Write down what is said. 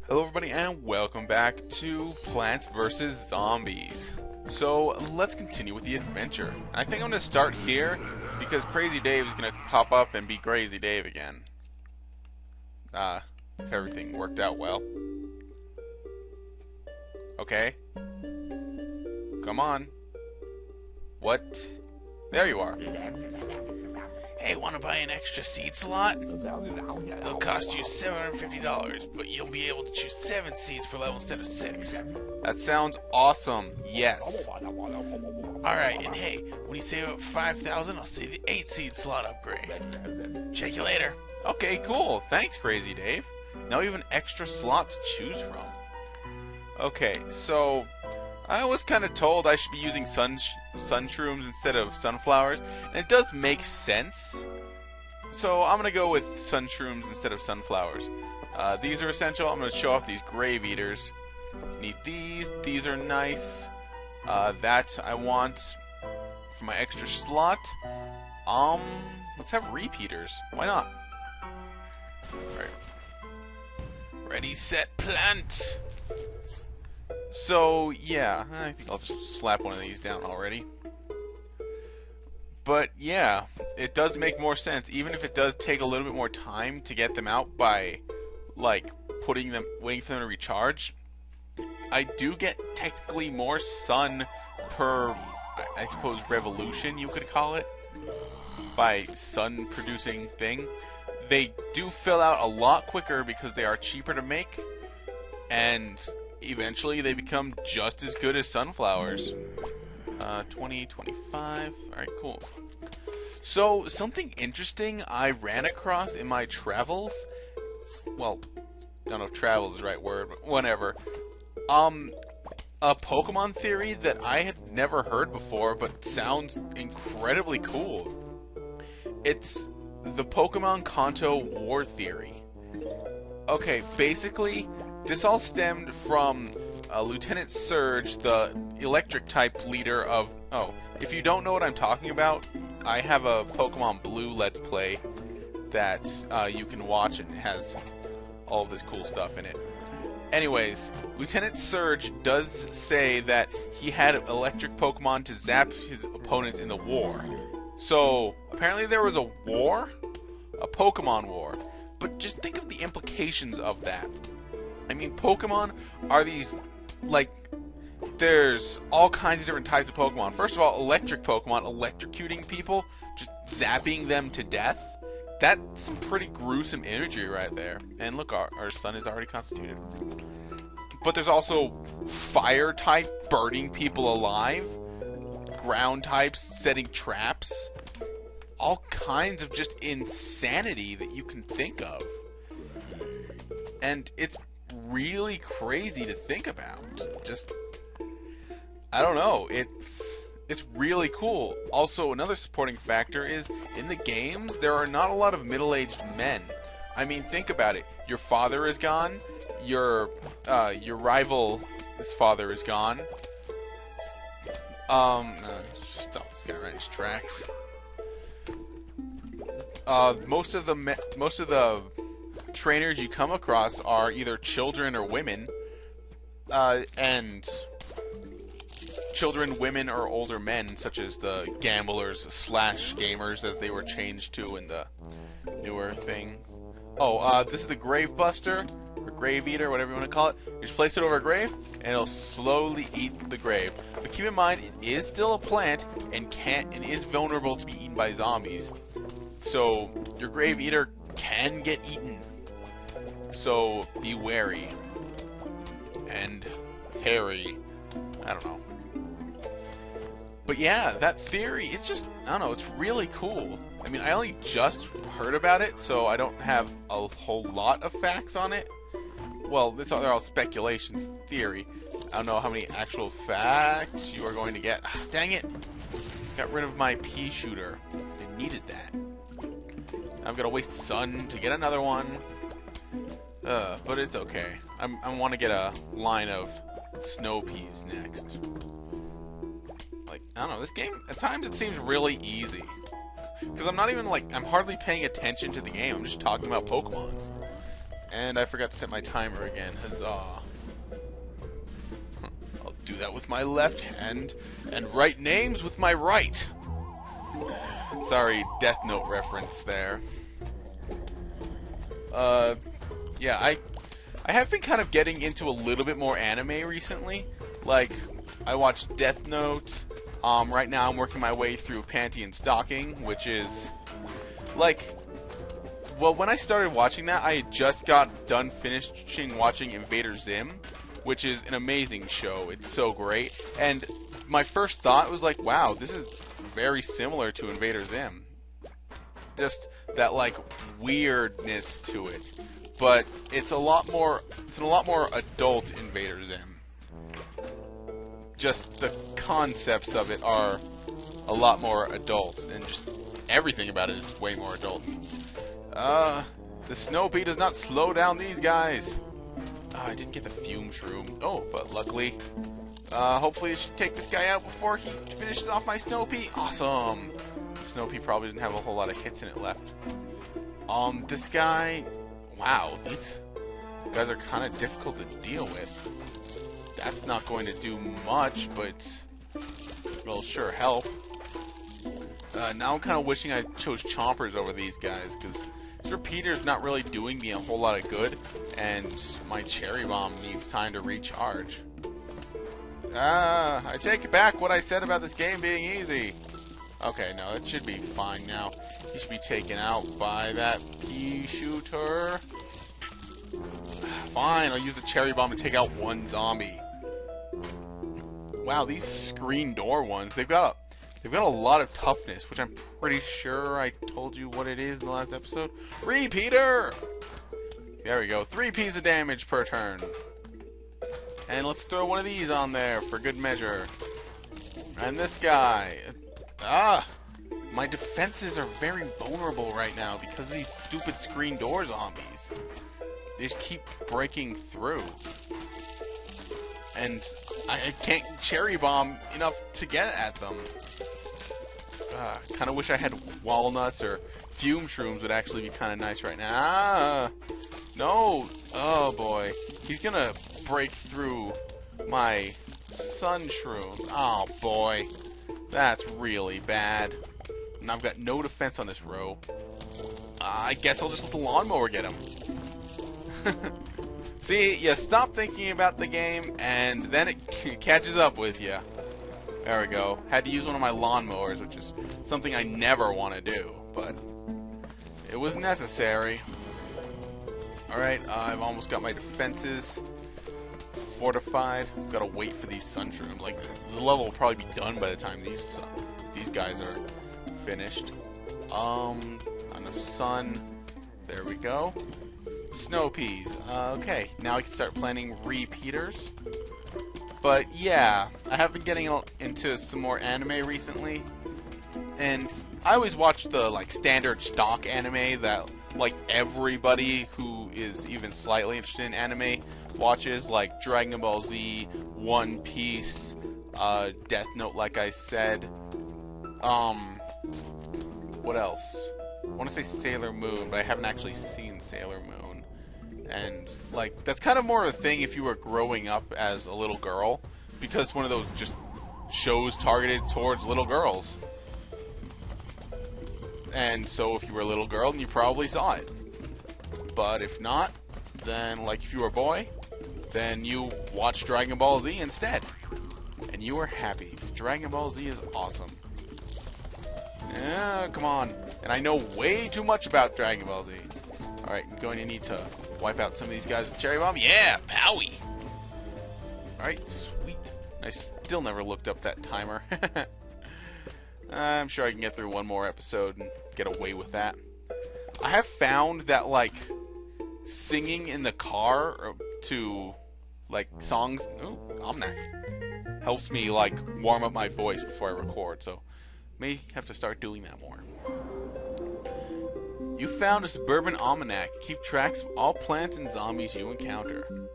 Hello everybody and welcome back to Plants vs. Zombies. So let's continue with the adventure. I think I'm going to start here because Crazy Dave is going to pop up and be Crazy Dave again. If everything worked out well. Okay. Come on. What? There you are. Hey, want to buy an extra seed slot? It'll cost you $750, but you'll be able to choose 7 seeds per level instead of 6. That sounds awesome. Yes. Alright, and hey, when you save up 5,000, I'll save the 8 seed slot upgrade. Check you later. Okay, cool. Thanks, Crazy Dave. Now we have an extra slot to choose from. Okay, so I was kind of told I should be using sun shrooms instead of sunflowers, and it does make sense. So I'm going to go with sun shrooms instead of sunflowers. These are essential. I'm going to show off these grave eaters. Need these. These are nice. That I want for my extra slot. Let's have repeaters. Why not? Alright. Ready, set, plant! So, yeah, I think I'll just slap one of these down already. But, yeah, it does make more sense, even if it does take a little bit more time to get them out by, like, waiting for them to recharge. I do get technically more sun per, I suppose, revolution, you could call it, by sun-producing thing. They do fill out a lot quicker because they are cheaper to make, and eventually they become just as good as sunflowers. 20, 25. Alright, cool. So, something interesting I ran across in my travels. Well, I don't know if travel is the right word, but whatever. A Pokemon theory that I had never heard before, but sounds incredibly cool. It's the Pokemon Kanto War theory. Okay, basically, this all stemmed from Lieutenant Surge, the electric-type leader of... Oh, if you don't know what I'm talking about, I have a Pokemon Blue Let's Play that you can watch, and it has all of this cool stuff in it. Anyways, Lieutenant Surge does say that he had electric Pokemon to zap his opponents in the war. So, apparently there was a war? A Pokemon war. But just think of the implications of that. I mean, Pokemon are these, like, there's all kinds of different types of Pokemon. First of all, electric Pokemon, electrocuting people, just zapping them to death. That's some pretty gruesome imagery right there. And look, our sun is already constituted. But there's also fire type, burning people alive. Ground types, setting traps. All kinds of just insanity that you can think of. And it's really crazy to think about. Just, I don't know, it's really cool. Also, another supporting factor is, in the games, there are not a lot of middle-aged men. I mean, think about it. Your father is gone. Your rival's father is gone. Stop this guy right in his tracks. Most of the trainers you come across are either children or women, and children, women, or older men, such as the gamblers / gamers, as they were changed to in the newer things. Oh, this is the Grave Buster, or Grave Eater, whatever you want to call it. You just place it over a grave, and it'll slowly eat the grave. But keep in mind, it is still a plant, and is vulnerable to be eaten by zombies. So, your Grave Eater can get eaten. So, be wary. And hairy. I don't know. But yeah, that theory, it's just, I don't know, it's really cool. I mean, I only just heard about it, so I don't have a whole lot of facts on it. Well, they're all speculations, theory. I don't know how many actual facts you are going to get. Ah, dang it! Got rid of my pea shooter. I needed that. I'm gonna waste sun to get another one. But it's okay. I want to get a line of snow peas next. Like, I don't know, this game, at times it seems really easy. Because I'm not even, like, I'm hardly paying attention to the game. I'm just talking about Pokemons. And I forgot to set my timer again. Huzzah. I'll do that with my left hand and write names with my right. Sorry, Death Note reference there. Yeah, I have been kind of getting into a little bit more anime recently. Like, I watched Death Note. Right now I'm working my way through Panty and Stocking, which is, like, well, when I started watching that, I had just got done finishing watching Invader Zim, which is an amazing show. It's so great. And my first thought was like, wow, this is very similar to Invader Zim. Just that, like, weirdness to it. But it's a lot more adult Invader Zim. Just the concepts of it are a lot more adult, and just everything about it is way more adult. The Snow Pea does not slow down these guys. I didn't get the fume shroom. Oh, but luckily, hopefully I should take this guy out before he finishes off my Snow Pea. Awesome. Snow Pea probably doesn't have a whole lot of hits in it left. This guy, wow, these guys are kind of difficult to deal with. That's not going to do much, but it'll sure help. Now I'm kind of wishing I chose Chompers over these guys, because this Repeater's not really doing me a whole lot of good, and my Cherry Bomb needs time to recharge. I take back what I said about this game being easy. Okay, no, it should be fine now. He should be taken out by that pea shooter. Fine, I'll use the Cherry Bomb to take out one zombie. Wow, these screen door ones, they've got a lot of toughness, which I'm pretty sure I told you what it is in the last episode. Repeater! There we go, 3 Ps of damage per turn. And let's throw one of these on there for good measure. And this guy. My defenses are very vulnerable right now because of these stupid screen door zombies. They just keep breaking through. And I can't Cherry Bomb enough to get at them. Kind of wish I had walnuts or fume shrooms would actually be kind of nice right now. No! Oh boy. He's gonna break through my sun shrooms. Oh boy. That's really bad. And I've got no defense on this row. I guess I'll just let the lawnmower get him. See, you stop thinking about the game, and then it catches up with you. There we go. Had to use one of my lawnmowers, which is something I never want to do, but it was necessary. Alright, I've almost got my defenses fortified. I've got to wait for these sunshrooms. Like, the level will probably be done by the time these guys are finished. Enough sun. There we go. Snow Peas. Okay, now I can start planning repeaters. But yeah, I have been getting into some more anime recently, and I always watch the like standard stock anime that like everybody who is even slightly interested in anime watches, like Dragon Ball Z, One Piece, Death Note, like I said. What else? I want to say Sailor Moon, but I haven't actually seen Sailor Moon. And, like, that's kind of more of a thing if you were growing up as a little girl, because one of those just shows targeted towards little girls. And so if you were a little girl, then you probably saw it. But if not, then, like, if you were a boy, then you watched Dragon Ball Z instead. And you were happy, because Dragon Ball Z is awesome. Come on. And I know way too much about Dragon Ball Z. Alright, I'm going to need to wipe out some of these guys with Cherry Bomb. Yeah, Powie! Alright, sweet. I still never looked up that timer. I'm sure I can get through one more episode and get away with that. I have found that, like, singing in the car to, like, songs... Ooh, Almanac. Helps me, like, warm up my voice before I record, so may have to start doing that more. You found a suburban almanac. Keep tracks of all plants and zombies you encounter.